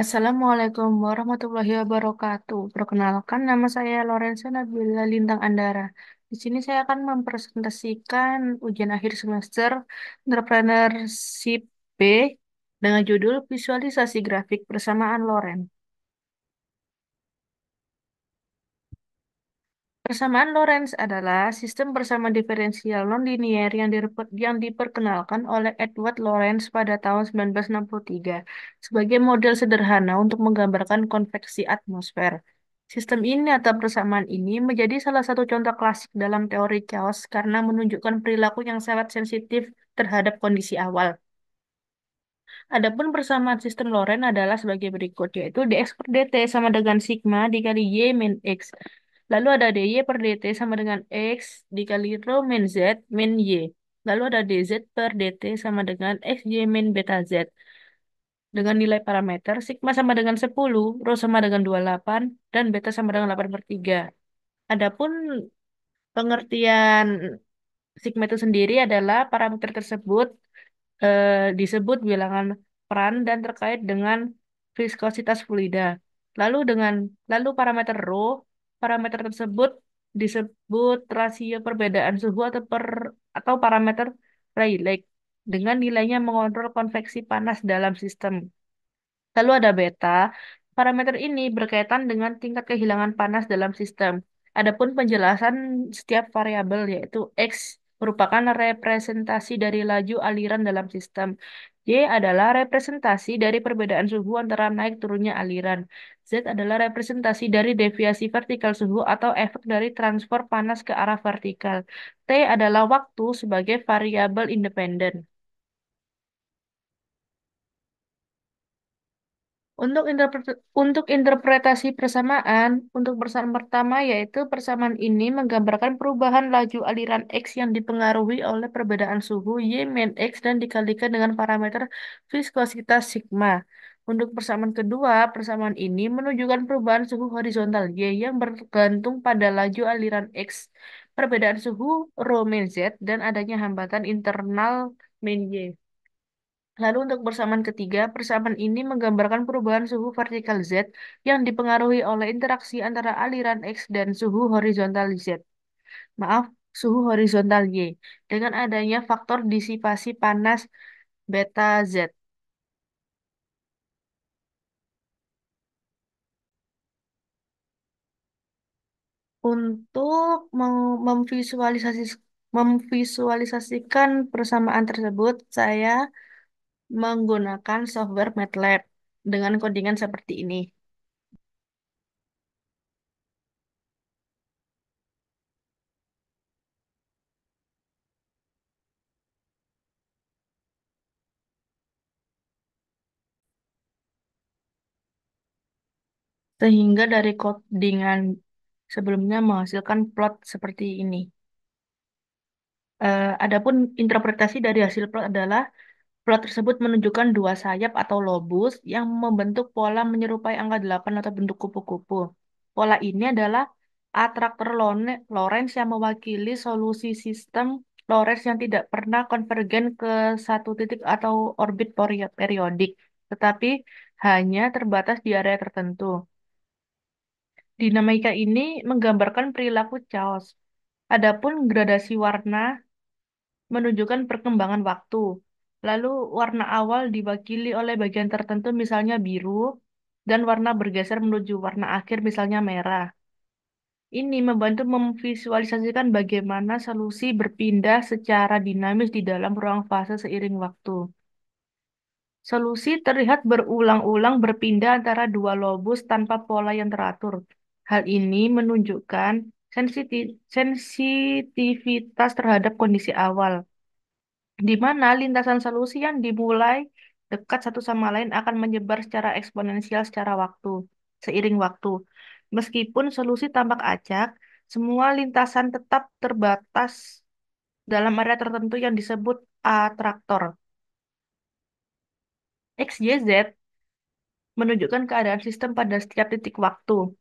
Assalamualaikum warahmatullahi wabarakatuh. Perkenalkan, nama saya Lorenza Nabila Lintang Andara. Di sini saya akan mempresentasikan ujian akhir semester Entrepreneurship B dengan judul Visualisasi Grafik Persamaan Lorentz. Persamaan Lorentz adalah sistem persamaan diferensial nonlinier yang diperkenalkan oleh Edward Lorenz pada tahun 1963 sebagai model sederhana untuk menggambarkan konveksi atmosfer. Sistem ini atau persamaan ini menjadi salah satu contoh klasik dalam teori chaos karena menunjukkan perilaku yang sangat sensitif terhadap kondisi awal. Adapun persamaan sistem Lorentz adalah sebagai berikut, yaitu dx per dt sama dengan sigma dikali y min x. Lalu ada dy per dt sama dengan x dikali rho min z min y. Lalu ada dz per dt sama dengan xy min beta z. Dengan nilai parameter, sigma sama dengan 10, rho sama dengan 28, dan beta sama dengan 8/3. Adapun pengertian sigma itu sendiri adalah parameter tersebut disebut bilangan peran dan terkait dengan viskositas fluida. Lalu dengan parameter rho, parameter tersebut disebut rasio perbedaan suhu atau parameter Rayleigh dengan nilainya mengontrol konveksi panas dalam sistem. Lalu ada beta. Parameter ini berkaitan dengan tingkat kehilangan panas dalam sistem. Adapun penjelasan setiap variabel yaitu X merupakan representasi dari laju aliran dalam sistem. Y adalah representasi dari perbedaan suhu antara naik turunnya aliran. Z adalah representasi dari deviasi vertikal suhu atau efek dari transfer panas ke arah vertikal. T adalah waktu sebagai variabel independen. Untuk interpretasi persamaan, untuk persamaan pertama yaitu persamaan ini menggambarkan perubahan laju aliran X yang dipengaruhi oleh perbedaan suhu Y min X dan dikalikan dengan parameter viskositas sigma. Untuk persamaan kedua, persamaan ini menunjukkan perubahan suhu horizontal Y yang bergantung pada laju aliran X, perbedaan suhu rho min Z, dan adanya hambatan internal min Y. Lalu untuk persamaan ketiga, persamaan ini menggambarkan perubahan suhu vertikal Z yang dipengaruhi oleh interaksi antara aliran X dan suhu horizontal Z. Maaf, suhu horizontal Y. Dengan adanya faktor disipasi panas beta Z. Untuk memvisualisasikan persamaan tersebut, saya menggunakan software MATLAB dengan codingan seperti ini. Sehingga dari codingan sebelumnya menghasilkan plot seperti ini. Adapun interpretasi dari hasil plot adalah plot tersebut menunjukkan dua sayap atau lobus yang membentuk pola menyerupai angka 8 atau bentuk kupu-kupu. Pola ini adalah atraktor Lorentz yang mewakili solusi sistem Lorentz yang tidak pernah konvergen ke satu titik atau orbit periodik, tetapi hanya terbatas di area tertentu. Dinamika ini menggambarkan perilaku chaos. Adapun gradasi warna menunjukkan perkembangan waktu. Lalu warna awal diwakili oleh bagian tertentu misalnya biru dan warna bergeser menuju warna akhir misalnya merah. Ini membantu memvisualisasikan bagaimana solusi berpindah secara dinamis di dalam ruang fase seiring waktu. Solusi terlihat berulang-ulang berpindah antara dua lobus tanpa pola yang teratur. Hal ini menunjukkan sensitivitas terhadap kondisi awal, di mana lintasan solusi yang dimulai dekat satu sama lain akan menyebar secara eksponensial seiring waktu. Meskipun solusi tampak acak, semua lintasan tetap terbatas dalam area tertentu yang disebut atraktor. X, Y, Z menunjukkan keadaan sistem pada setiap titik waktu.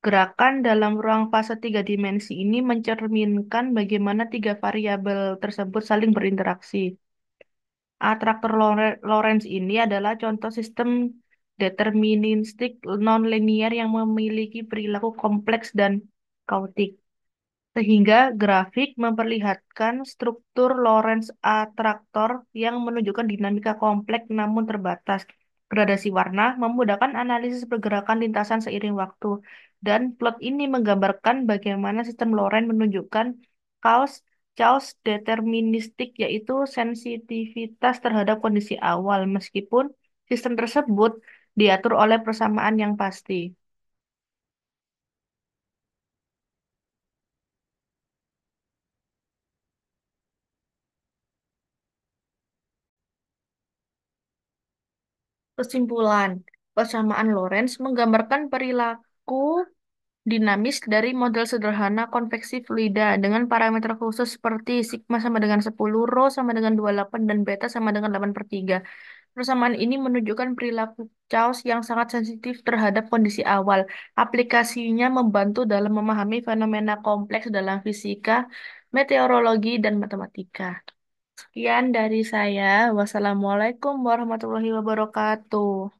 Gerakan dalam ruang fase tiga dimensi ini mencerminkan bagaimana tiga variabel tersebut saling berinteraksi. Atraktor Lorentz ini adalah contoh sistem deterministik nonlinear yang memiliki perilaku kompleks dan kautik. Sehingga grafik memperlihatkan struktur Lorentz atraktor yang menunjukkan dinamika kompleks namun terbatas. Gradasi warna memudahkan analisis pergerakan lintasan seiring waktu. Dan plot ini menggambarkan bagaimana sistem Lorentz menunjukkan chaos, chaos deterministik, yaitu sensitivitas terhadap kondisi awal, meskipun sistem tersebut diatur oleh persamaan yang pasti. Kesimpulan, persamaan Lorentz menggambarkan perilaku dinamis dari model sederhana konveksi fluida dengan parameter khusus seperti sigma sama dengan 10, rho sama dengan 28, dan beta sama dengan 8/3. Persamaan ini menunjukkan perilaku chaos yang sangat sensitif terhadap kondisi awal. Aplikasinya membantu dalam memahami fenomena kompleks dalam fisika, meteorologi, dan matematika. Sekian dari saya. Wassalamualaikum warahmatullahi wabarakatuh.